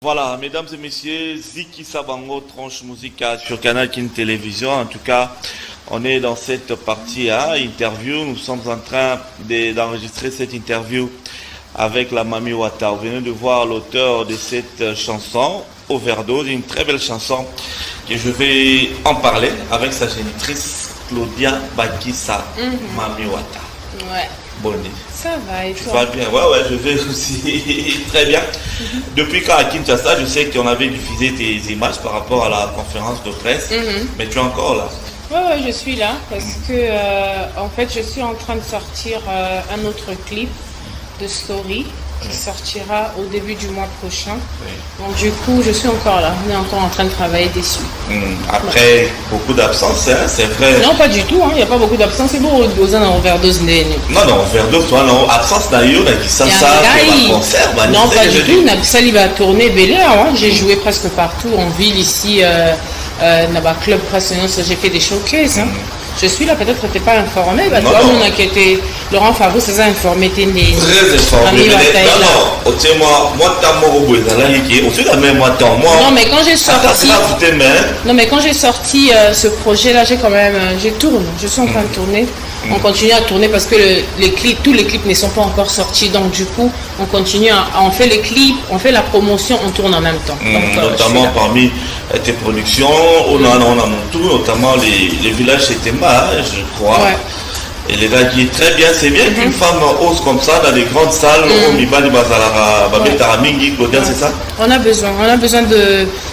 Voilà, mesdames et messieurs, Ziki Sabango, tranche musicale sur Canal Kin Télévision. En tout cas, on est dans cette partie interview. Nous sommes en train d'enregistrer cette interview avec la Mami Wata. Vous venez de voir l'auteur de cette chanson, Overdose, une très belle chanson que je vais en parler avec sa génitrice Claudia Bakissa, Mami Wata. Ouais. Bonne nuit. Ça va et Tu toi? vas bien? Ouais, je vais aussi très bien. Depuis quand à Kinshasa, je sais qu'on avait diffusé tes images par rapport à la conférence de presse, mais tu es encore là. Ouais, je suis là parce que en fait, je suis en train de sortir un autre clip de Story qui sortira au début du mois prochain. Oui. Donc du coup, je suis encore là. On est encore en train de travailler dessus. Après beaucoup d'absence, c'est vrai. Non, pas du tout. Il n'y a pas beaucoup d'absence. C'est bon, aux en overdose. Non, overdose, toi, non. Absence d'ailleurs, on a dit ça, concert. Non, pas du tout. Naxali va tourner Bel Air. J'ai joué presque partout en ville ici. Dans le club presque, j'ai fait des showcases. Je suis là, peut-être que tu n'es pas informé. Bah, toi, on a été Laurent Fabrice, ça a informé. Très informé. Moi, non, mais quand j'ai sorti. Non, mais quand j'ai sorti ce projet-là, j'ai tourné. Je suis en train de tourner. On continue à tourner parce que tous les clips ne sont pas encore sortis. Donc, du coup, on continue on fait les clips, on fait la promotion, on tourne en même temps. Donc, notamment parmi tes productions, on a tout, notamment les villages Setema, je crois. Ouais. Et les gars qui est très bien, c'est bien qu'une femme ose comme ça dans les grandes salles, c'est ça? On a besoin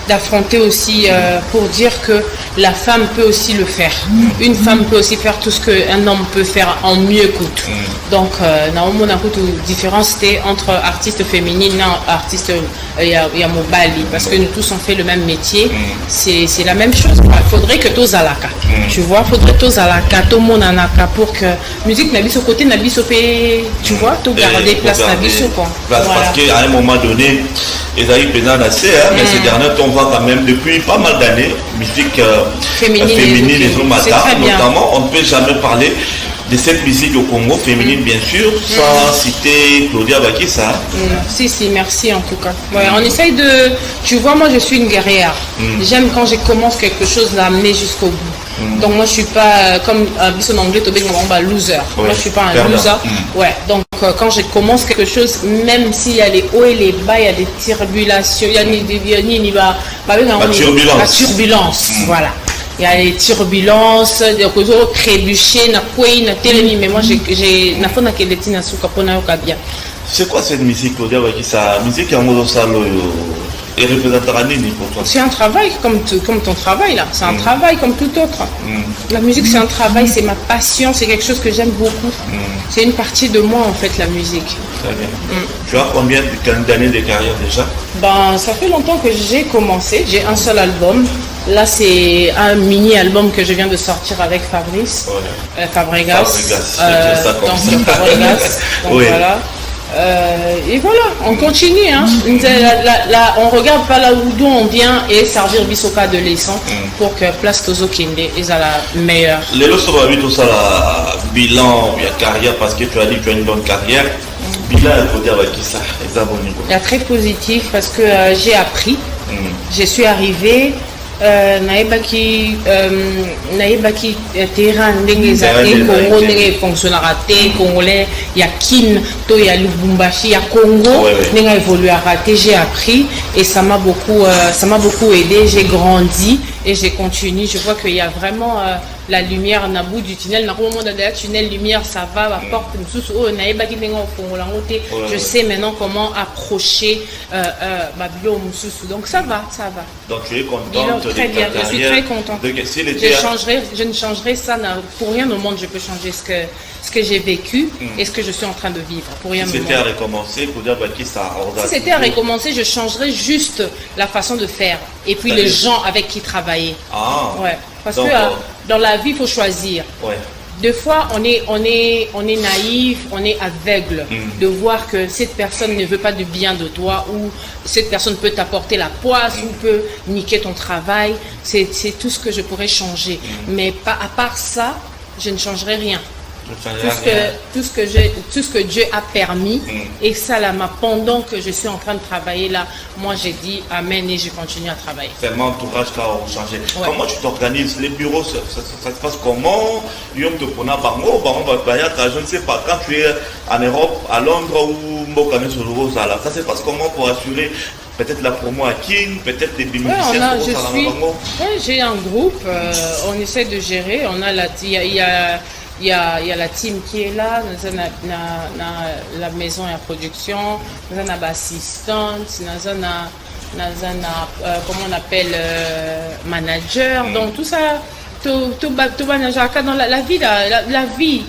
d'affronter aussi pour dire que la femme peut aussi le faire. Une femme peut aussi faire tout ce qu'un homme peut faire en mieux que tout. Donc, on a une différence entre artistes féminines et artistes Mobali, parce que nous tous on fait le même métier. C'est la même chose. Il faudrait que tous alaka. Tu vois, faudrait tous alaka, tout le monde alaka pour que musique n'a au côté n'a tu vois, tout garder place n'a quoi. Parce qu'à un moment donné, ils ont eu pénal assez, mais ces derniers temps, on voit quand même depuis pas mal d'années, musique féminine et notamment, on ne peut jamais parler de cette musique au Congo, féminine bien sûr, sans citer Claudia Bakissa. Si, merci en tout cas. Ouais, on essaye de... Tu vois, moi je suis une guerrière. J'aime quand je commence quelque chose à amener jusqu'au bout. Donc moi je suis pas comme en anglais loser. Moi je suis pas un loser. Ouais. Donc quand je commence quelque chose, même s'il y a les hauts et les bas, il y a des turbulences, il y a la turbulence. Voilà. Il y a les turbulences, des choses trébuchées, mais moi j'ai bien. C'est quoi cette musique, Claudia Bakissa? Musique en mode salo et représentera Nini pour toi? C'est un travail comme ton travail là. C'est un travail comme tout autre. La musique c'est un travail, c'est ma passion, c'est quelque chose que j'aime beaucoup. C'est une partie de moi en fait la musique. Très bien. Tu as combien d'années de carrière déjà? Ça fait longtemps que j'ai commencé. J'ai un seul album. Là, c'est un mini-album que je viens de sortir avec Fabrice. Fabregas. Fabregas. Donc voilà. Et voilà, on continue. On regarde pas là d'où on vient et servir Bisoka de leçon pour que Place Tozo Kinde est à la meilleure. Les lots sont tout ça, la bilan, il y a carrière, parce que tu as dit que tu as une bonne carrière. Bilan, il faut dire qui ça, est à bon niveau. Il y a très positif parce que j'ai appris. Je suis arrivée. Naibaki terrain ndenge ezate Congo ndenge fonctionnera te congolais ya kin to ya Lubumbashi ya Congo ndenge évolué à rater. J'ai appris et ça m'a beaucoup aidé. J'ai grandi et j'ai continué. Je vois qu'il y a vraiment la lumière à bout du tunnel. Tunnel lumière, ça va, la porte je sais maintenant comment approcher donc ça va. Donc tu es contente? Très bien, je suis très contente. Je ne changerai ça pour rien au monde. Je peux changer ce que j'ai vécu et ce que je suis en train de vivre. Pour rien au monde. Si c'était à recommencer, si c'était à recommencer, je changerais juste la façon de faire et puis les gens avec qui travailler. Parce que dans la vie, il faut choisir. Des fois, on est naïf, on est aveugle de voir que cette personne ne veut pas du bien de toi ou cette personne peut t'apporter la poisse ou peut niquer ton travail. C'est tout ce que je pourrais changer. Mais à part ça, je ne changerai rien. tout ce que Dieu a permis. Et ça là, pendant que je suis en train de travailler là, moi j'ai dit amen et je continue à travailler. Tellement entourage qui a changé. Ouais. Comment tu t'organises? Les bureaux, ça se passe comment? Je ne sais pas, quand tu es en Europe, à Londres ou Mbokane sur le ça se passe comment pour assurer peut-être la promo à King, peut-être des bénéficiaires? J'ai un groupe, on essaie de gérer, on a il y a la team qui est là, nous avons la maison et la production, nous avons l'assistante, nous avons comment on appelle manager, donc tout ça, tout manager dans la vie, la vie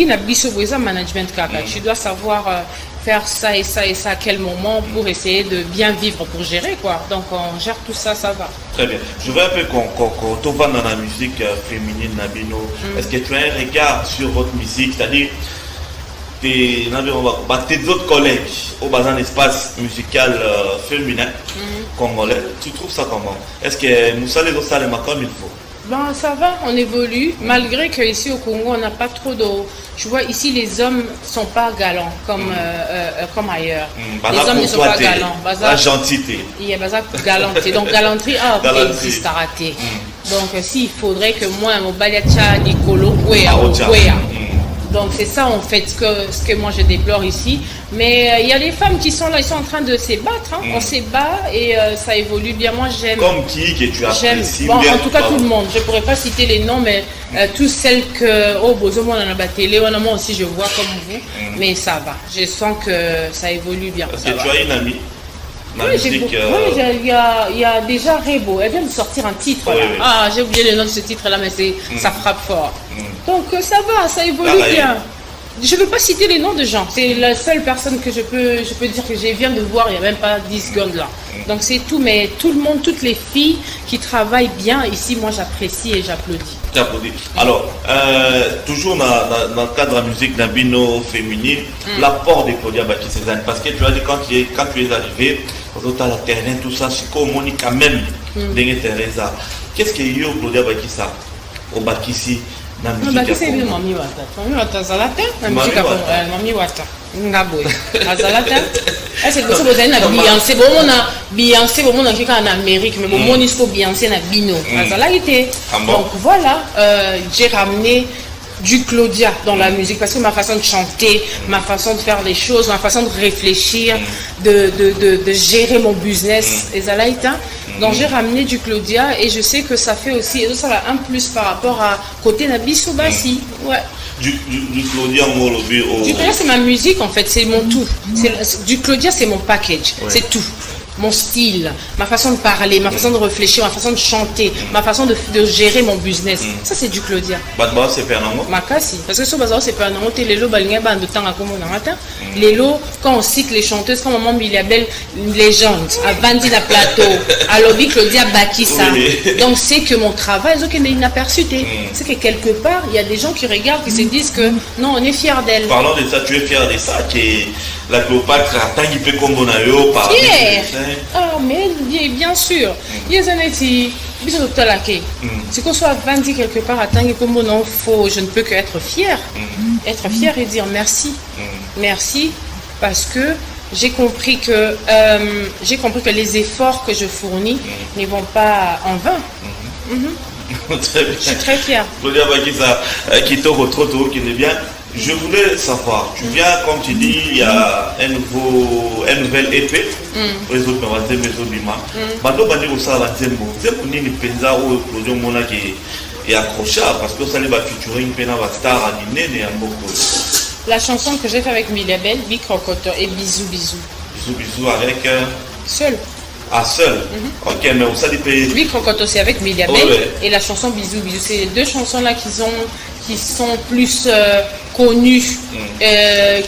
n'a pas management kaka. Tu dois savoir faire ça et ça et ça à quel moment pour essayer de bien vivre, pour gérer quoi. Donc on gère tout ça, ça va. Très bien. Je veux un peu qu'on te voit dans la musique féminine Nabino. Est-ce que tu as un regard sur votre musique, c'est-à-dire tes autres collègues au bas d'un espace musical féminin congolais, tu trouves ça comment? Est-ce que Moussa les autres salles comme il faut? Ben, ça va, on évolue, malgré qu'ici au Congo, on n'a pas trop de... Tu vois, ici, les hommes ne sont pas galants comme ailleurs. Les hommes ne sont pas galants. La gentillité. Il y a galanterie. Donc, galanterie, existe à rater. Donc, s'il faudrait que moi, mon baliacha, Nicolo, donc c'est ça en fait ce que moi je déplore ici. Mais il y a les femmes qui sont là, ils sont en train de se battre. Hein. On se bat et ça évolue bien. Moi j'aime. Comme qui que tu apprécies? Bon, en tout cas tout le monde. Je ne pourrais pas citer les noms, mais toutes celles que moi on a la télé, moi aussi je vois comme vous. Mais ça va. Je sens que ça évolue bien. Parce que tu as une amie. Oui, il y a déjà Rebo. Elle vient de sortir un titre. Là. Ah, j'ai oublié le nom de ce titre-là, mais ça frappe fort. Donc ça va, ça évolue bien. Je ne veux pas citer les noms de gens. C'est la seule personne que je peux dire que je viens de voir il n'y a même pas 10 secondes là. Donc c'est tout, mais tout le monde, toutes les filles qui travaillent bien ici, moi j'apprécie et j'applaudis. Alors, toujours dans le cadre de la musique Nabino féminine, l'apport de Claudia Baki Cézanne, parce que tu as dit quand tu es arrivé, quand tu as la terrain, tout ça, c'est comme on quand même de Teresa. Qu'est-ce qu'il y a eu Claudia Baki ça au Bakissi? C'est bien Mami Wata. Mami Wata Zalata, la musique Mami Wata. Ngaboy. Azalata. C'est que vous avez Beyoncé, Beyoncé, bon on a en Amérique, mais bon on est Beyoncé na Bino. Azalata. Donc voilà, j'ai ramené du Claudia dans la musique parce que ma façon de chanter, ma façon de faire les choses, ma façon de réfléchir, de gérer mon business, et ça là donc j'ai ramené du Claudia et je sais que ça fait aussi, et ça va un plus par rapport à côté Nabiso Bassi. Ouais. Du Claudia, du Claudia c'est ma musique en fait, c'est mon tout. Du Claudia c'est mon package, c'est tout. Mon style, ma façon de parler, ma façon de réfléchir, ma façon de chanter, ma façon de gérer mon business. Ça, c'est du Claudia. Badba, c'est Pernambo. Makasi. Parce que ce bazar, c'est Pernambo. Les lots, balinga, bande de temps à comment on a. Les lots, quand on cite les chanteuses, comme maman Biliabel, une légende, à Bandi la plateau, à Lobby Claudia Bakissa. Donc, c'est que mon travail, c'est qu'il est inaperçu. C'est que quelque part, il y a des gens qui regardent, qui se disent que non, on est fiers d'elle. Parlons de ça, tu es fier de ça, qui la Cléopâtre, il peut comme on a eu par ah, mais bien sûr. Il y a des années qui c'est qu'on soit vendu quelque part à Tangi comme on faut, je ne peux qu'être fier. Être fier et dire merci. Merci parce que j'ai compris que les efforts que je fournis ne vont pas en vain. Très bien. Je suis très fière. Claudia Bakissa, qui te retrouve, qui est bien. Je voulais savoir, tu viens, comme tu dis, il y a un nouvel épée, pour les autres, on va dire, mais Bima. Bando Bandi Rosa va dire, c'est ni penza ou Claudio Mona qui est accrochable, parce que ça n'est pas featuring Pena Vastar à Nine et à beaucoup. La chanson que j'ai fait avec Miliabel, Vic Rocoto et Bisous Bisous. Bisous Bisous avec. Seul. Ah, seul. Ok, mais où ça dit pays. Vic Rocoto, c'est avec Miliabel et la chanson Bisous Bisous. C'est les deux chansons là qui sont plus connus,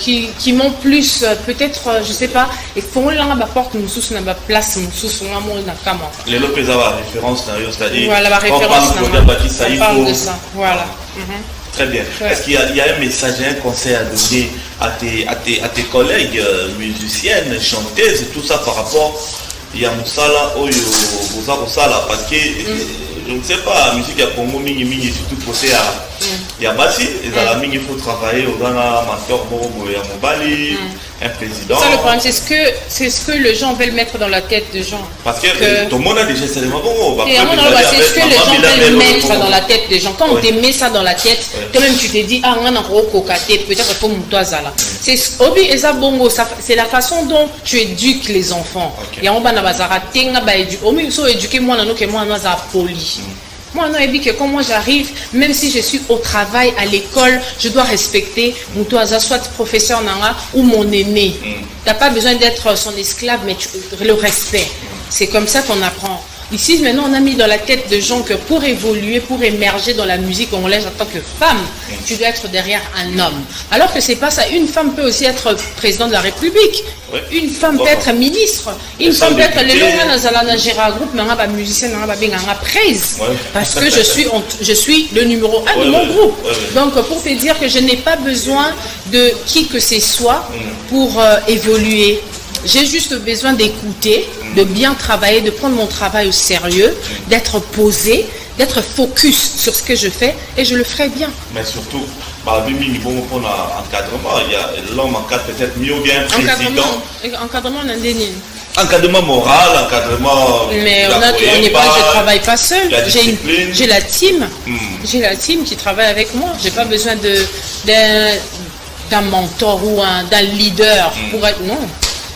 qui m'ont plus peut-être, je sais pas, et font là ma porte nous sous na place nous sous na mon na kama. Les lopes la référence c'est-à-dire voilà la référence on parle de ça, voilà. Très bien. Est-ce qu'il y a un message, un conseil à donner à tes collègues musiciennes, chanteuses, tout ça par rapport il y a Moussala Oyo Bosa parce que je ne sais pas, la musique à Congo mini surtout posée à Il y a Bassi, il faut travailler au mentor Mobali, un président. Ça, le problème, c'est ce que les gens veulent mettre dans la tête des gens. Parce que tout le monde a déjà c'est ce que les gens veulent mettre dans la tête des gens. Quand on te met ça dans la tête, toi-même tu te dis, ah, on a un peut-être faut Moutouazala. C'est la façon dont tu éduques les enfants. Et on va éduquer moi, poli. Moi, quand moi j'arrive, même si je suis au travail, à l'école, je dois respecter Moutouaza, soit professeur Nanga ou mon aîné. Tu n'as pas besoin d'être son esclave, mais le respect. C'est comme ça qu'on apprend. Ici, maintenant, on a mis dans la tête de gens que pour évoluer, pour émerger dans la musique congolaise en tant que femme, tu dois être derrière un homme. Alors que c'est pas ça. Une femme peut aussi être président de la République. Oui. Une femme peut être ministre. Une femme peut être le Gérard Groupe, mais on musicien, parce que je suis le numéro 1 de mon groupe. Donc, pour te dire que je n'ai pas besoin de qui que ce soit pour évoluer. J'ai juste besoin d'écouter, de bien travailler, de prendre mon travail au sérieux, d'être posé, d'être focus sur ce que je fais et je le ferai bien. Mais surtout, encadrement, l'homme encadre peut-être mieux ou bien président. Encadrement, on a des lignes. Encadrement moral, encadrement. Mais je travaille pas seul. J'ai la team. J'ai la team qui travaille avec moi. J'ai pas besoin d'un mentor ou d'un leader pour être. Non.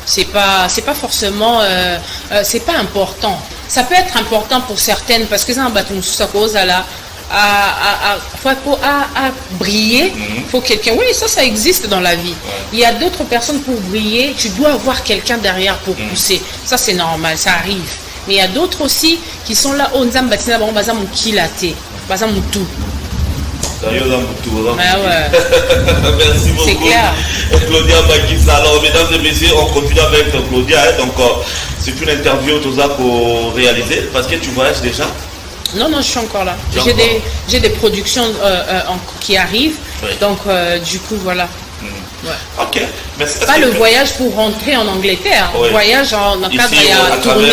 C'est pas forcément c'est pas important. Ça peut être important pour certaines parce que ça à briller, faut quelqu'un. Oui, ça existe dans la vie. Il y a d'autres personnes pour briller, tu dois avoir quelqu'un derrière pour pousser. Ça c'est normal, ça arrive. Mais il y a d'autres aussi qui sont là au Nzambatina bon baza mon kilate, baza mon tout. Merci beaucoup. C'est clair. Claudia Bakissa. Alors, mesdames et messieurs, on continue avec Claudia. Donc, c'est une interview pour réaliser parce que tu voyages déjà. Non, je suis encore là. J'ai des productions qui arrivent. Oui. Donc, du coup, voilà. Ouais. Ok. Mais pas le voyage pour rentrer en Angleterre. Oui. Voyage en cadre à tourner.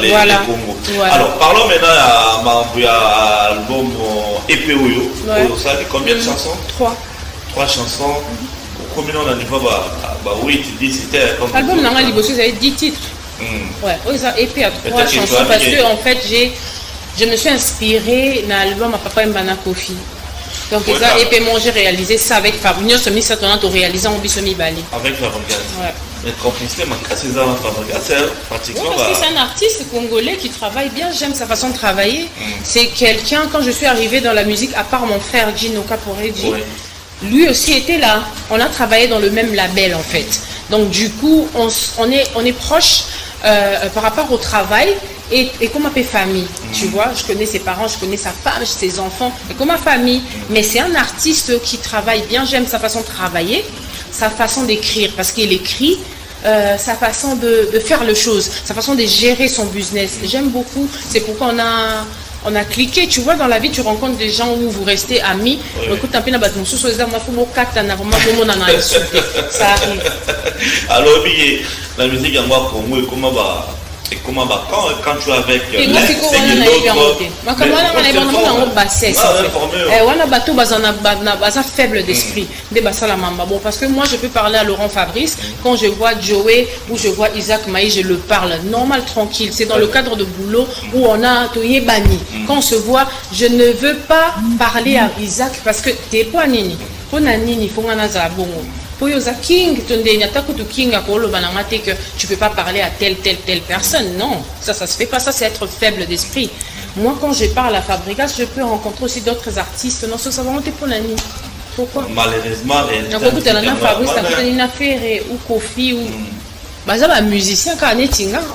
Voilà. Les Congo. Voilà. Alors, parlons maintenant à l'album EPOYO. Ça a combien de chansons? 3. 3 chansons. Combien on a dit oui, tu dis c'était comme l'album Nanga Liboso, ça avait 10 titres. Ouais, ça EP à 3 chansons parce que en fait je me suis inspirée dans l'album à Papa Mbana Kofi. Donc ça EP moi j'ai réalisé ça avec Fabinho Somi Satona to réalisé en Bisomi Bali. Avec Fabinho. Ouais. Mais complicité m'a cassé ça Fabinho, pratiquement parce que c'est un artiste congolais qui travaille bien, j'aime sa façon de travailler. C'est quelqu'un quand je suis arrivée dans la musique à part mon frère Gino Caporeji. Lui aussi était là. On a travaillé dans le même label en fait. Donc du coup, on est proche par rapport au travail et comme ma famille. Tu vois, je connais ses parents, je connais sa femme, ses enfants, et comme ma famille. Mais c'est un artiste qui travaille bien. J'aime sa façon de travailler, sa façon d'écrire parce qu'il écrit. Sa façon de faire les choses, sa façon de gérer son business. J'aime beaucoup. C'est pourquoi on a cliqué. Tu vois, dans la vie, tu rencontres des gens où vous restez amis. Écoute, un peu ça arrive. Alors, la musique, comment quand tu es avec faible d'esprit parce que moi je peux parler à Laurent Fabrice quand je vois Joey ou je vois Isaac Maï, je le parle normal, tranquille. C'est dans le cadre de boulot où on a Toye Bani. Quand on se voit, je ne veux pas parler à Isaac parce que t'es pas nini faut tu peux pas parler à telle personne. Non, ça se fait pas. Ça, c'est être faible d'esprit. Moi, quand je parle à Fabrikas, je peux rencontrer aussi d'autres artistes. Non, ça va monter pour la nuit. Pourquoi? Malheureusement, ou Kofi ou un musicien quand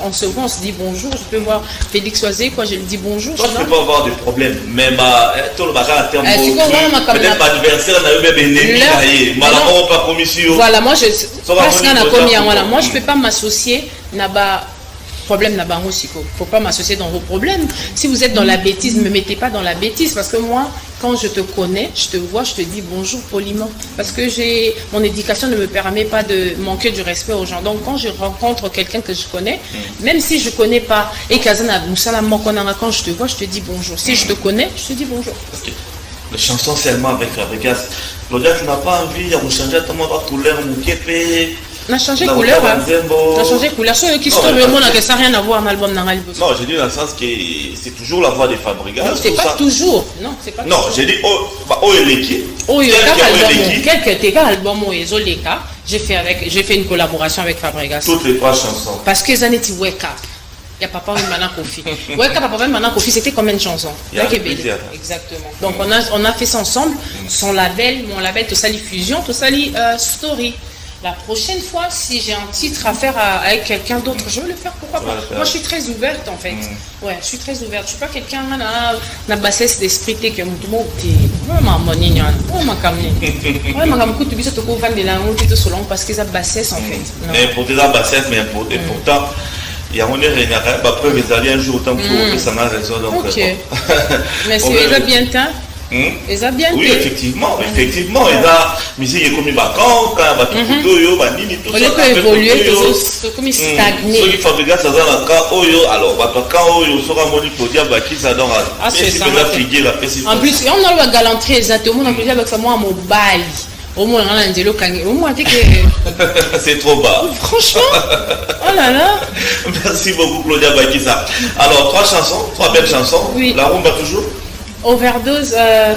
on se voit, on se dit bonjour. Je peux voir Félix Oisé, je lui dis bonjour. Toi, tu peux pas avoir de problème, mais tout le bagage à terme peut-être pas adversaire n'a eu même pas commission. Voilà, moi je peux pas m'associer problème là-bas aussi. Il ne faut pas m'associer dans vos problèmes. Si vous êtes dans la bêtise, ne me mettez pas dans la bêtise. Parce que moi, quand je te connais, je te vois, je te dis bonjour poliment. Parce que mon éducation ne me permet pas de manquer du respect aux gens. Donc quand je rencontre quelqu'un que je connais, même si je ne connais pas, et quand je te vois, je te dis bonjour. Si je te connais, je te dis bonjour. Okay. les chansons seulement avec Fabregas. Claudia, tu n'as pas envie de changer ton couleur, on a changé couleur. On a changé couleur. Ceux qui sont vraiment là, ça n'a rien à voir avec l'album d'Angal. Non, j'ai dit dans le sens que c'est toujours la voix de Fabregas. Non, c'est pas toujours. Non, c'est pas non, j'ai dit, oh, Eleki. Oh, il y a quelques albums où ils ont les cas. J'ai fait une collaboration avec Fabregas. Toutes les 3 chansons. Parce que ça n'est pas Wake Up. Il n'y a Papa Mana Kofi. Wake Up, Papa Mana Kofi, c'était combien de chansons? Exactement. Donc on a fait ça ensemble. Son label, mon label, Tosali Fusion, Tosali Story. La prochaine fois, si j'ai un titre à faire avec quelqu'un d'autre, je vais le faire, pourquoi pas. Moi, je suis très ouverte, en fait. Ouais, je suis très ouverte. Je suis pas quelqu'un qui a bassesse d'esprit, qui est parce qu'ils ont bassesse, en fait. Mais pour tes bassesse, mais pourtant, il y a un après les alliés un jour autant pour ça n'a raison. Ok. Mais c'est bien temps. Oui, effectivement. Et là, musique est comme une vacance, on peut évoluer, comme stagner. Ceux qui fabriquent ça dans le cas, alors, quand on sera moni pour dire qui ça donne à en plus, on a le galanterie exactement, on a plus avec ça, moi, mon bail. Au moins, on a un délo kangé. Au moins, c'est trop bas. Franchement. Oh là là. Merci beaucoup, Claudia Bakissa. Alors, 3 belles chansons. Oui. La rumba toujours. Overdose,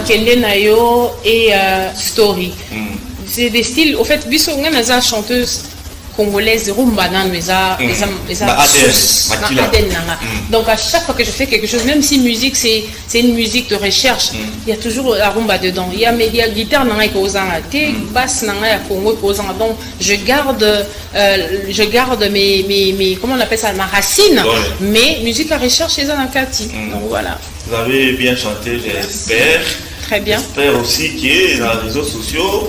Kende Nayo et Story. C'est des styles. Au fait, Bisso, on a une chanteuse congolaise, rumba, donc à chaque fois que je fais quelque chose, même si musique c'est une musique de recherche, il y a toujours la rumba dedans. Il y a guitare basse donc je garde mes comment on appelle ça, ma racine, mais musique à recherche c'est un Kati. Donc voilà. Vous avez bien chanté, j'espère. Très bien. J'espère aussi qu'il y a dans les réseaux sociaux,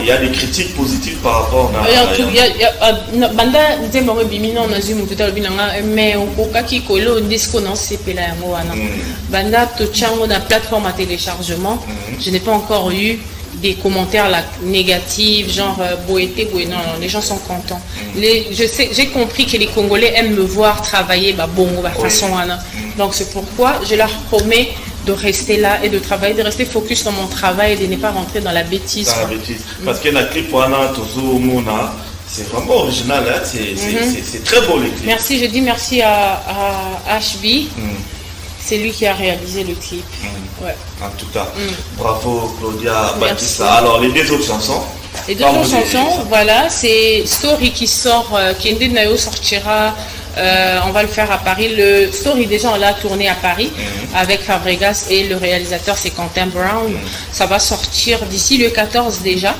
il y a des critiques positives par rapport à... Banda Nzembo Bimino Nazumu mais au cas qui colle au disco non c'est pela Banda Tochango na plateforme à téléchargement. Je n'ai pas encore eu des commentaires négatifs, genre boété, non, les gens sont contents. J'ai compris que les Congolais aiment me voir travailler façon. Donc c'est pourquoi je leur promets de rester là et de travailler, de rester focus dans mon travail et de ne pas rentrer dans la bêtise. Parce que la clip c'est vraiment original, hein? C'est très beau les clips. Merci, je dis merci à HB. C'est lui qui a réalisé le clip. Ouais. En tout cas, bravo Claudia Bakissa. Alors les 2 autres chansons. Les 2 autres chansons, voilà, c'est Story qui sort, Kende Nayo sortira. On va le faire à Paris. Le Story, déjà, on l'a tourné à Paris avec Fabregas et le réalisateur, c'est Quentin Brown. Ça va sortir d'ici le 14 déjà.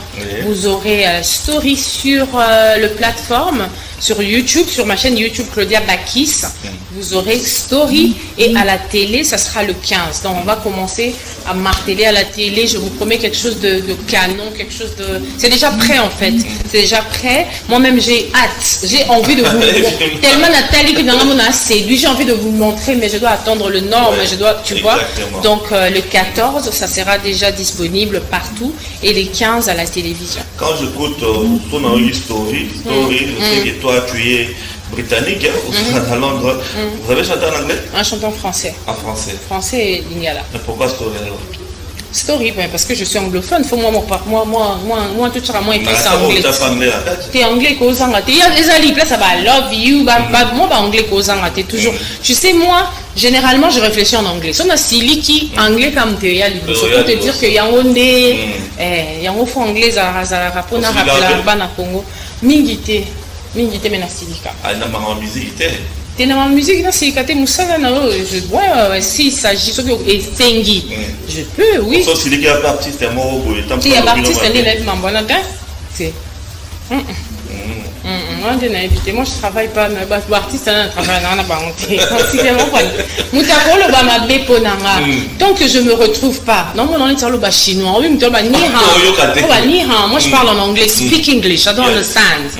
Vous aurez Story sur le plateforme, sur YouTube, sur ma chaîne YouTube Claudia Bakis. Vous aurez Story et à la télé, ça sera le 15. Donc, on va commencer à marteler à la télé. Je vous promets quelque chose de canon, quelque chose de... C'est déjà prêt en fait. C'est déjà prêt. Moi-même, j'ai hâte. J'ai envie de vous... Tellement Nathalie qui dans mon a séduit, j'ai envie de vous montrer, mais je dois attendre le Nord, mais je dois, tu vois. Donc le 14, ça sera déjà disponible partout et les 15 à la télévision. Quand j'écoute ton Story, je sais que toi tu es britannique, à Londres. Vous avez chanté en anglais? Un chanteur français. En français. Français et lingala. Mais pourquoi Story? Story, parce que je suis anglophone. Faut moi tout ça, moi écrit ça en anglais. T'es anglais qu'aux Anglais. Il y a des alliés, là ça va, love you, moi anglais qu'aux Anglais, toujours. Tu sais, moi, généralement, je réfléchis en anglais. Si on a Siliki, anglais comme tu es, c'est pour te dire qu'il y a un ondé, il y a un fond anglais, à Rapona, à Congo. Mingité, mais na Silika. Ah, non, mais en musique, t'es dans la musique, si s'il s'agit de Sengi, je peux, oui. Sauf si les gars baptistes, il y a baptiste, il est c'est. Moi je travaille pas, mais artiste travaille tant que je me retrouve pas, non, on est le chinois, oui, moi je parle en anglais, speak English, I don't understand.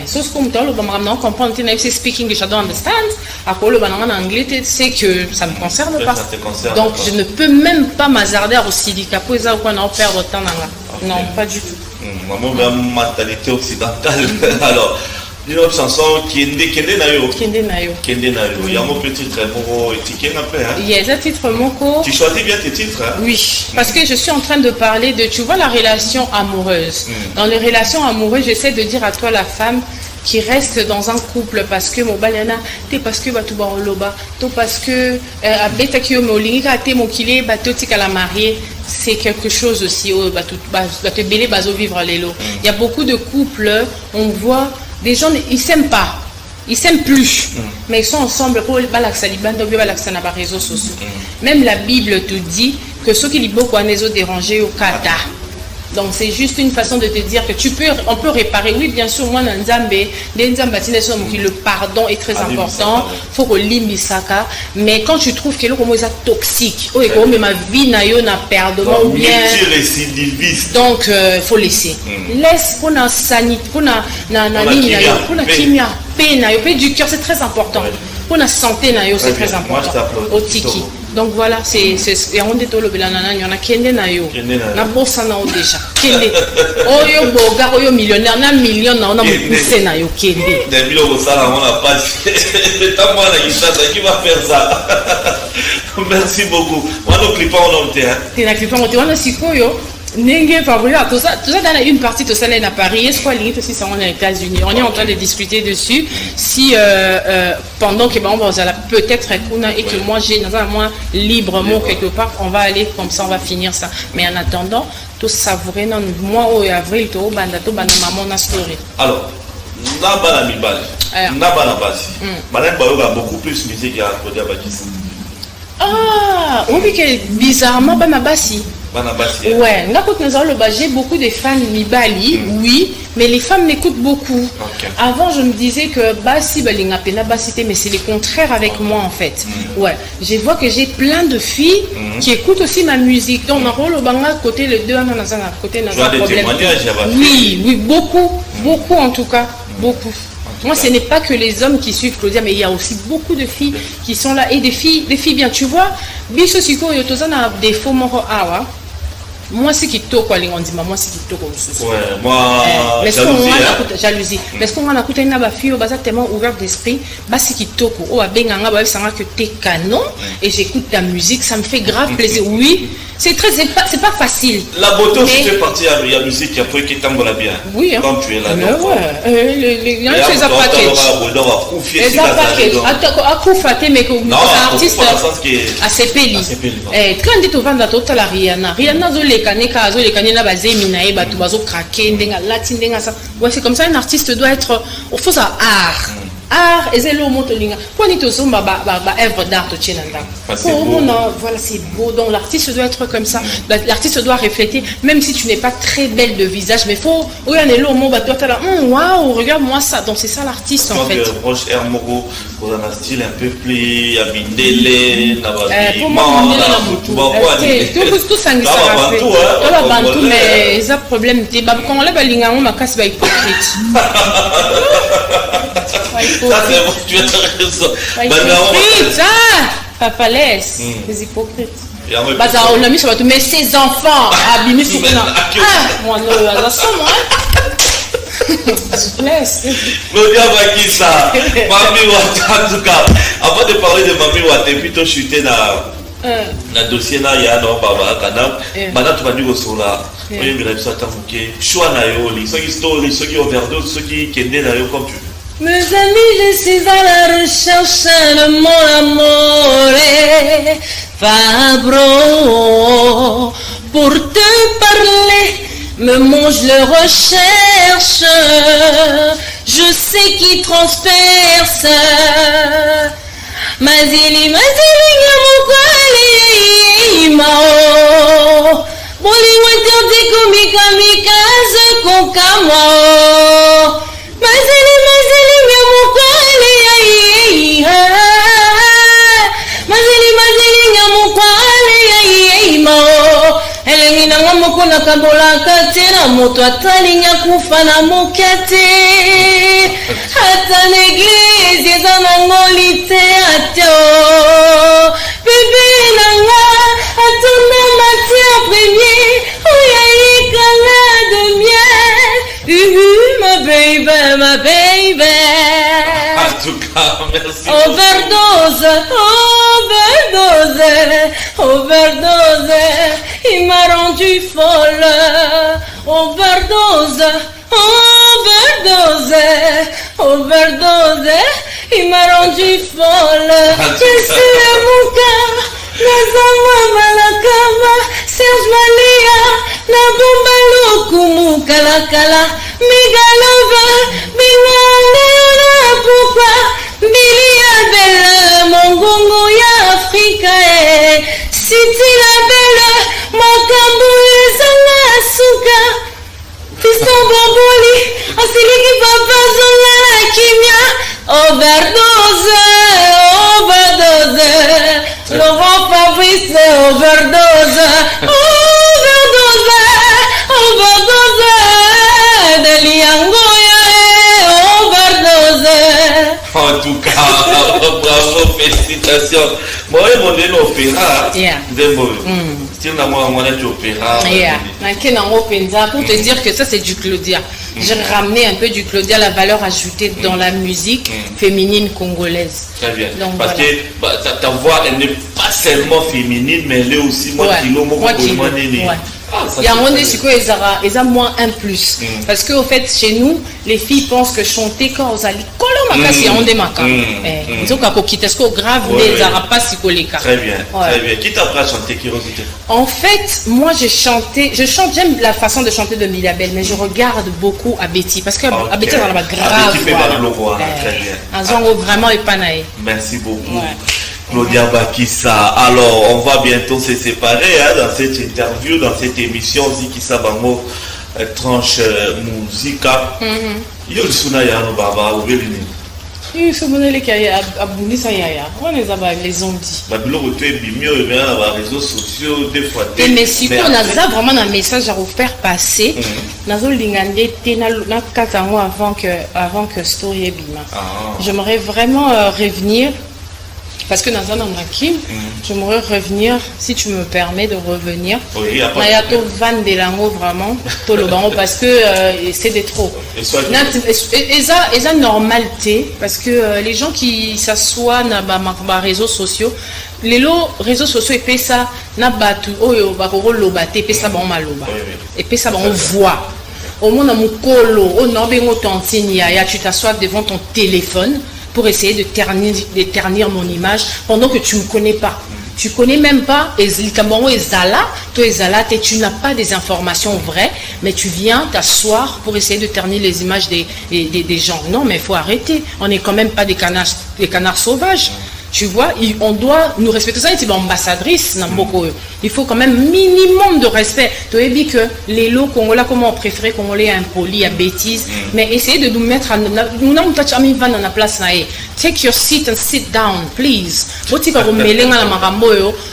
Sauf que on comprend, c'est speak English, I don't understand. À quoi le en anglais, c'est que ça me concerne pas. Donc je ne peux même pas m'hazarder au silica pour ça qu'on en perd autant. Non, pas du tout. Maman, ma mentalité occidentale. Alors, Une autre chanson Kende Nayo. Kende Nayo. Kende Nayo. Il y a mon petit titre, mon ticket un peu. Il y a un titre Moko. Tu choisis bien tes titres. Hein? Oui, parce que je suis en train de parler de, tu vois, la relation amoureuse. Dans les relations amoureuses, j'essaie de dire à toi, la femme, qui reste dans un couple parce que mon baliana t'es parce que batu ba oloba to parce que abeta ki mo linga te mo kile bato tika la mariée, c'est quelque chose aussi au batu belé bazo vivre lelo. Il y a beaucoup de couples, on voit des gens, ils s'aiment pas, ils s'aiment plus, mais ils sont ensemble pour balaksa libanda ou balaksa na ba réseaux sociaux. Même la Bible te dit que ceux qui liboko anezo déranger au kata. Donc c'est juste une façon de te dire que on peut réparer. Oui, bien sûr, moi, le pardon est très important. Il faut que l'immisaka. Mais quand tu trouves que l'eau est toxique, ma vie n'a pardon ou bien. Donc il faut laisser. Laisse pour la sanité, pour la kimia, paix du cœur, c'est très important. Pour la santé, c'est très important. Au tiki. Donc voilà, c'est on est le belanana, il y en a kende na yo. Na bossa na o déjà. Kende. Oyo boga, oyo millionnaire, na million na on a poussé na yo kende. Des millions au salaire, on a pas. Tant moi qui va faire ça. Merci beaucoup. Moi nos clips on a hein. T'es na clip on a sikoyo. Nengue favori, tout ça dans une partie de ça à Paris, est-ce qu'on limite aussi ça aux États-Unis? On est en train de discuter dessus. Si pendant que on va peut-être et que moi j'ai dans un mois librement quelque part, on va aller comme ça, on va finir ça. Mais en attendant, tout savourer dans le mois au avril, tout banda maman na story. Alors, naba na mibali, naba na basi. Madame Bayoga a beaucoup plus musique à côté de Bakis. Ah, on dit que bizarrement bana basi. Ouais, j'ai beaucoup de fans Mibali, oui, mais les femmes m'écoutent beaucoup. Okay. Avant, je me disais que Bassi, mais c'est le contraire avec moi en fait. Ouais, je vois que j'ai plein de filles qui écoutent aussi ma musique. Donc, on a rôle au banga côté les deux, on a côté dans un problème. Oui, beaucoup en tout cas, beaucoup. Moi, ce n'est pas que les hommes qui suivent Claudia, mais il y a aussi beaucoup de filles qui sont là et des filles bien. Tu vois, Biso Siko Yotozana des faux moro awa. Moi, c'est qui toque, on dit, moi, c'est qui toque. Ouais, moi, jalousie. Mais ce qu'on a écouté, une fille, tellement ouvert d'esprit, c'est qui toque. Oh, que t'es canon, et j'écoute ta musique, ça me fait grave plaisir. Oui, c'est pas facile. La beauté aussi fait partie de la musique qui a fait qu'il t'emballe bien. Oui, hein. Quand tu es là. Les gens font ça package. Les packages. À Koufate, mais comme un artiste assez peli. Quand on dit au vendre tout à la Rihanna, c'est comme ça un artiste doit être au faux art. Art et c'est le mot de linga. Quand il te sommes œuvre d'art de Chenanda. Voilà, c'est beau. Donc l'artiste doit être comme ça. L'artiste doit refléter, même si tu n'es pas très belle de visage, mais faut regarder le mot waouh, regarde-moi ça. Donc c'est ça l'artiste en fait. Roche Hermoro, pour un style un peu plus abindélé, pour moi, tout ça mais ils ont problème. Quand on lève linga, on m'a cassé hypocrite. Ça c'est bon, tu as raison. Papa laisse les hypocrites. On a mis sur mais ses enfants abîmés sur moi laisse. Claudia Bakissa, Mami Wata, en tout cas, avant de parler de Mami Wata, plutôt chuter dans le dossier là, il y a non Baba Kanam, maintenant tu vas dire au sola. Oui, mais la vie choix naïoli, ceux qui overdose, ceux qui kendent naïo comme tu veux. Mes amis, je suis à la recherche de mon amour, Fabro, pour te parler, mais moi je le recherche, je sais qui transperce, Mazili, Mao, Boli, Wanterde, Komikaze, Konkamo, Mazili, elengina moko na kabola katena moto atalinga kufa na mokate hata l'église eza nango littérato bébé nanga atona matière premier oyaikanga de miel ma baby overdose, overdose, overdose, il m'a rendu folle, overdose, overdose, overdose, il m'a rendu folle. Je suis à mon cœur, Nazama Malakama, Serge Malia, Nabumba Lukumu Kalakala, Migalova, Binana, pourquoi Bilia Belle, Mongongo ya Afrika, Siti la Belle, Makambu Zanga Suka, Fiston Bamboli, Asiliki Papa Zonga Kimia, overdose, overdose, Laurent Fabrice, overdose, overdose, overdose, Deliangoya, overdose. En tout cas, bravo, félicitations. Moi, mon opéra, style moi, opéra. Pour te dire que ça, c'est du Claudia. J'ai ramené un peu du Claudia, la valeur ajoutée dans la musique féminine congolaise. Très bien. Donc, parce que ta voix, elle n'est pas seulement féminine, mais elle est aussi moi qui l'ai il y a un monde ils ont moins un plus. Parce qu'au fait, chez nous, les filles pensent que chanter quand on a Très bien. Très bien. Qui t'a appris à chanter, Kirosité? En fait, moi je chante, j'aime la façon de chanter de Milabel, mais je regarde beaucoup à Betty. Parce que à Betty, on a grave. Vraiment épanaï. Merci beaucoup. Claudia Bakissa. Alors, on va bientôt se séparer dans cette interview, dans cette émission Zikissa Bango tranche musique. Il y a le Suna Yano Baba ou Belini. Il faut que les kaya abounis ça yaya. On les a les ont dit. Babilo tu es bimio et bien les réseaux sociaux des fois. Mais si on a vraiment un message à vous faire passer, nazo lingande tena na katango avant que story bima. J'aimerais vraiment revenir. Parce que dans un Kim, j'aimerais revenir, si tu me permets de revenir. Oui, Nayato Van Delango vraiment, parce que c'est des trop. Et ça normalité, parce que les gens qui s'assoient dans les réseaux sociaux, les réseaux sociaux et puis ça, na batu, et puis ça, et puis ça, on voit. Au moins, tu t'assois devant ton téléphone pour essayer de ternir mon image pendant que tu ne me connais pas. Tu ne connais même pas, tu n'as pas des informations vraies, mais tu viens t'asseoir pour essayer de ternir les images des gens. Non, mais il faut arrêter. On n'est quand même pas des canards sauvages. Tu vois, on doit nous respecter. Ça, c'est ambassadrice. Il faut quand même minimum de respect. Tu as dit que les lots congolais, comment on préférait congolais impolis, à bêtises, mais essayez de nous mettre à nous n'avons pas dans la place. Take your seat and sit down, please.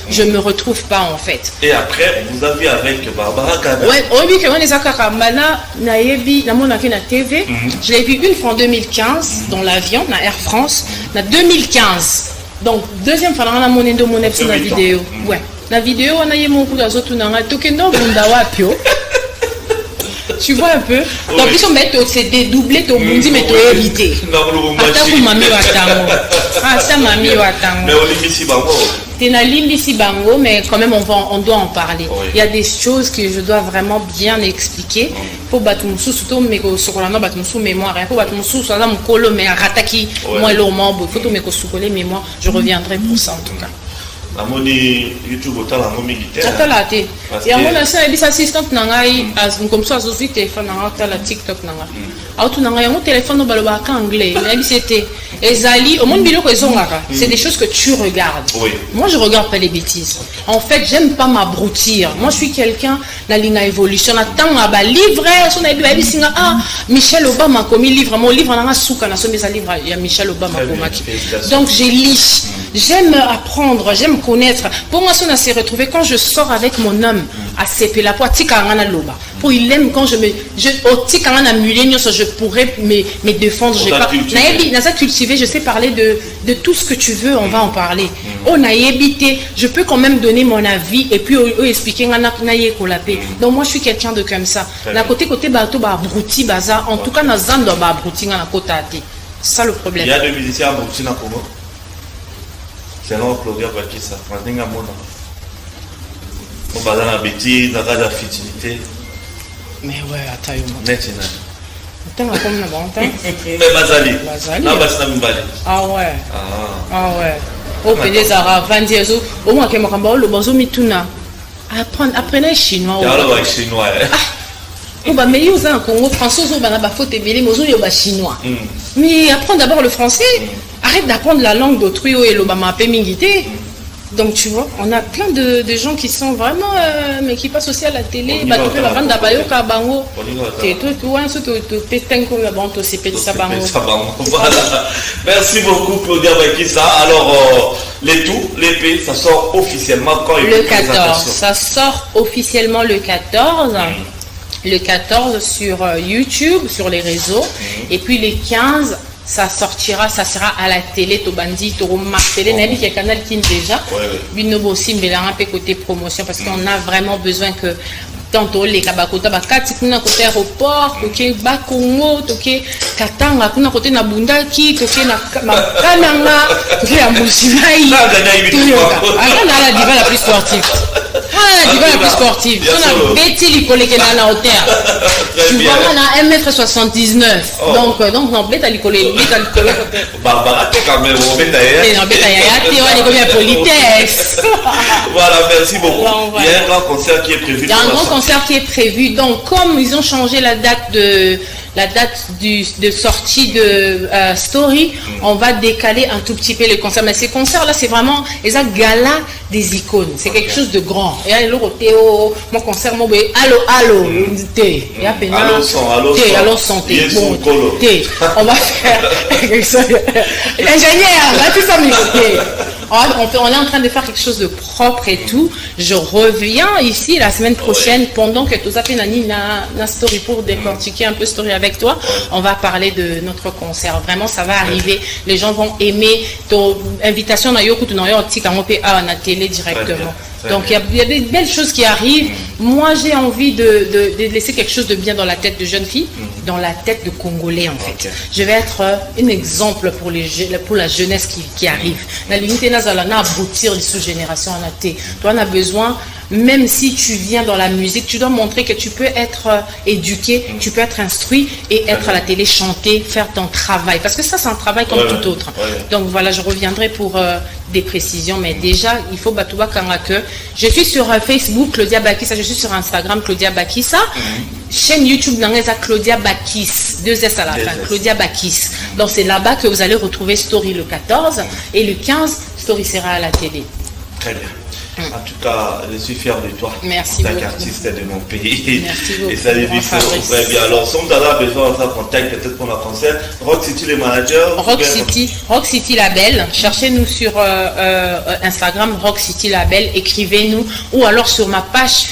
Je me retrouve pas en fait. Et après, vous avez avec Barbara Kada. Ouais, oui, que on est à Kakamana, Naebi, na mon na TV. Je l'ai vu une fois en 2015 dans l'avion, na Air France, na 2015. Donc deuxième fois, on a mon endo mon sur la vidéo. Ouais, la vidéo on a eu mon coup d'azote na tokendo bundawa pio. Tu vois un peu. Donc ils sont mettre c'est dédoublé ton bundi mais tu évité. Attends mami watango. Ah ça mami watango. Mais on lit ici bango. Ici bango, mais quand même on doit en parler. Oui. Il y a des choses que je dois vraiment bien expliquer. Pour battre mon sous surtout mais sur la battre mon sous mémoire. Pour battre mon sous ça mon colo mais rataki moi le membre. Faut tout me sous coller mémoire. Je reviendrai pour ça en tout cas. La moni YouTube au talent militaire. Atala te. Et on a ça bis assistante nangai as comme ça sur téléphone nanga la TikTok nanga. Auto nanga mon téléphone no baloba ka anglais. Mais c'était ezali au monde biloko ezongaka. C'est des choses que tu regardes. Oui. Moi je regarde pas les bêtises. En fait, j'aime pas m'abrutir. Moi je suis quelqu'un na linga évolution attend ba livre son abi ba bisinga Michel Obama a commis livre mon livre nanga souka na so mes livre il y a Michel Obama komaki. Donc j'ai lis. J'aime apprendre, j'aime connaître. Pour moi, ça, on s'est retrouvé quand je sors avec mon homme à Sepela pour Tikangana Loba. Pour il aime quand je pourrais me défendre. Je pas. Cultivé, je sais parler de tout ce que tu veux, on va en parler. On a évité, je peux quand même donner mon avis et puis expliquer donc moi je suis quelqu'un de comme ça. D'un côté bateau abruti bazar, en tout cas dans zando abruti na côté. C'est ça le problème. Il y a des musiciens abrutis dans Congo. selon Claudia Bakissa, Mandinga Mona. On va dans la bêtise, dans la futilité. Mais ouais, attends, Maintenant. Attends, comme la bonne temps. Mais Bazali. Non, Bazali. Ah ouais. Ah ouais. Au PD Zara, 20 years old. Au moins, qu'il y a un bozo mituna. Apprenez chinois. Alors, chinois. Oh bah mais ils ont un Congo français, ils ont un faute et ils ont chinois. Mais apprends d'abord le français. Arrête d'apprendre la langue d'autrui et l'Obama Pemingité. Donc tu vois, on a plein de gens qui sont vraiment mais qui passent aussi à la télé. Bah tu peux la vendre d'Abayo Kabango. Et toi tu vois tu t'éteins comme la bande aussi petit Sabango. Voilà. Merci beaucoup Claudia Bakissa. Alors l'épée ça sort officiellement quand il le 14. Ça sort officiellement le 14. Le 14 sur YouTube, sur les réseaux. Et puis les 15 ça sortira, ça sera à la télé, Tobandi, Toro Martelé, Nabi qui est canal qui déjà. Binobo aussi, mais là un peu côté promotion parce qu'on a vraiment besoin que tantôt les kabakota bakati kuna côté aéroport, côté Bakongo, côté Katanga, kuna côté Nabundaki, côté na Kananga, côté Amusimai. Ah la diva la plus sportive. Ah la diva la plus sportive. On a Betty Licolé qui est dans la hauteur. Tu vois on a 1m79. Donc non Betty Licolé, Barbara t'es quand même on Betty. Non Betty Yaya, on est comme la politesse. Voilà, merci beaucoup. Il y a un grand concert qui est prévu. Qui est prévu. Donc, comme ils ont changé la date de sortie de Story, on va décaler un tout petit peu les concerts. Mais ces concerts-là, c'est vraiment les gala des icônes. C'est quelque chose de grand. Et alors, Théo, mon concert, mon bébé, allô, thé. Et à peine, thé, allô, santé. Bon, thé. On va faire ingénieur, là, tout ça, thé. On est en train de faire quelque chose de propre et tout. Je reviens ici la semaine prochaine pendant que tout ça fait na story pour décortiquer un peu story avec toi. On va parler de notre concert. Vraiment, ça va arriver. Les gens vont aimer ton invitation na yoku tu na yo tika ngope à la télé directement. Donc il y a des belles choses qui arrivent. Moi, j'ai envie de laisser quelque chose de bien dans la tête de jeunes filles, dans la tête de Congolais en fait. Je vais être un exemple pour la jeunesse qui arrive. La limite na aboutir les sous-générations en athée. Toi, on a besoin, même si tu viens dans la musique, tu dois montrer que tu peux être éduqué, tu peux être instruit et être à la télé, chanter, faire ton travail. Parce que ça, c'est un travail comme tout autre. Donc voilà, je reviendrai pour des précisions, mais déjà, il faut Batouba Kangake. Je suis sur Facebook, Claudia Bakissa, je suis sur Instagram, Claudia Bakissa. Chaîne YouTube, Claudia Bakis, 2 S à la fin, Claudia Bakis. Donc c'est là-bas que vous allez retrouver Story le 14 et le 15, Story sera à la télé. Très bien. En tout cas, je suis fier de toi. Merci beaucoup. En tant qu'artiste de mon pays. Merci beaucoup. Et ça les très bien. Alors, si on a besoin de ça, contact peut-être pour la concert. Rock City, les managers. Rock City Label. Cherchez-nous sur Instagram, Rock City Label. Écrivez-nous. Ou alors sur ma page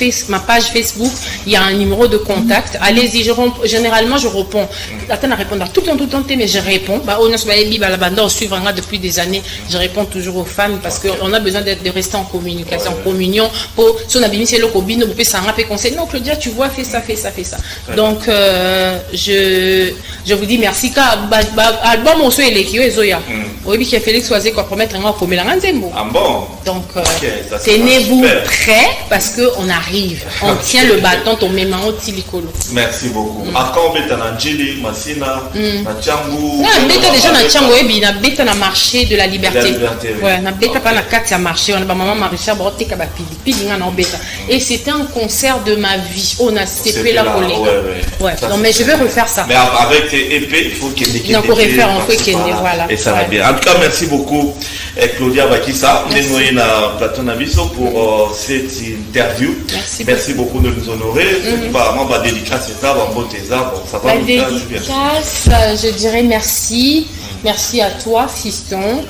Facebook, il y a un numéro de contact. Allez-y, généralement, je réponds. Attends à répondre tout le temps, mais je réponds. On suivre depuis des années. Je réponds toujours aux femmes parce qu'on a besoin de rester en communication. En communion pour son abîme c'est le cobino pour ça un conseil non Claudia tu vois fais ça donc je vous dis merci car album on soit les qui ezoya oui qui Félix Oisé quoi promettre un comme la nzembo bon donc tenez-vous prêts parce que on arrive on tient le bâton ton même en tilikolo. Merci beaucoup encore beta na Njili Masina na Tchangu beta déjà na Tchangu et na beta na marché de la liberté ouais na beta pas na 4 marché on a maman Marisha et c'était un concert de ma vie. On a séparé la collègue. Ouais. Non, mais je vais refaire ça. Mais avec tes épées, il faut qu'il y ait des refaire un peu qu'il voilà. Et ça va bien. En tout cas, merci beaucoup, Claudia Bakissa. Nous sommes à Platon Abisso pour cette interview. Merci beaucoup de nous honorer. Apparemment, ma dédicace est là, bon, ça va nous faire du bien. Je dirais merci. Merci à toi, fiston.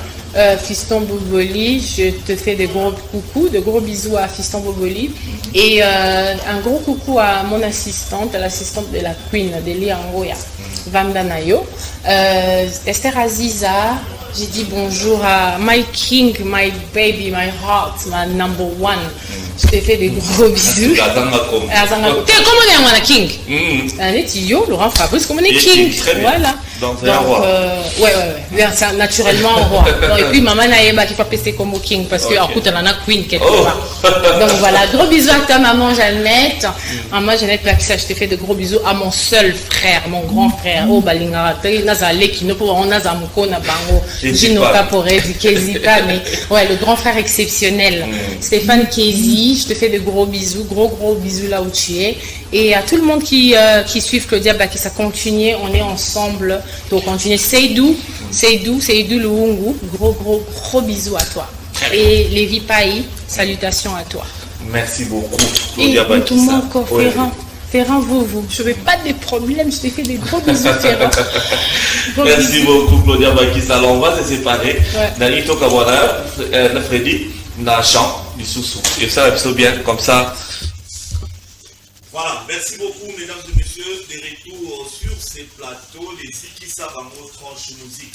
Fiston Boboli, je te fais de gros bisous à Fiston Boboli et un gros coucou à mon assistante, l'assistante de la Queen de Liangoya, Vamda Nayo, Esther Aziza. J'ai dit bonjour à my king, my baby, my heart, my number one. Je te fais des gros bisous. Comment on est un king? Un Laurent Fabrice, comment on est king? Voilà. Donc, c'est un roi. Ouais, ça, naturellement, un roi. Donc, et puis, maman Naïba qui va passer comme au king parce que, écoute, elle en a queen quelque part. Donc, voilà, gros bisous à ta maman Jeannette. Maman Jeannette, là, je te fais de gros bisous à mon seul frère, mon grand frère. Oh, Balingara, Nazale, qui ne peut pas, on a Zamuko, Nabango, Jinoka Poré, du Kezika, mais ouais, le grand frère exceptionnel. Stéphane Kézi, je te fais de gros bisous, gros bisous là où tu es. Et à tout le monde qui suit Claudia Bakissa, continue, on est ensemble. Donc, continuez. Seydou Luungu, gros bisous à toi. Et Lévi Paï, salutations à toi. Merci beaucoup, Claudia Bakissa. Et tout le monde, Ferrand, vous. Je n'ai pas de problème, je te fais des gros bisous, Ferrand. Merci beaucoup, Claudia Bakissa. Alors, on va se séparer. Nanito Kawara, Freddy, Nachan, du Soussou. Et ça, c'est bien, comme ça. Voilà, merci beaucoup, mesdames et messieurs. Des retours sur ces plateaux, les Ziki Sabango tranche musique.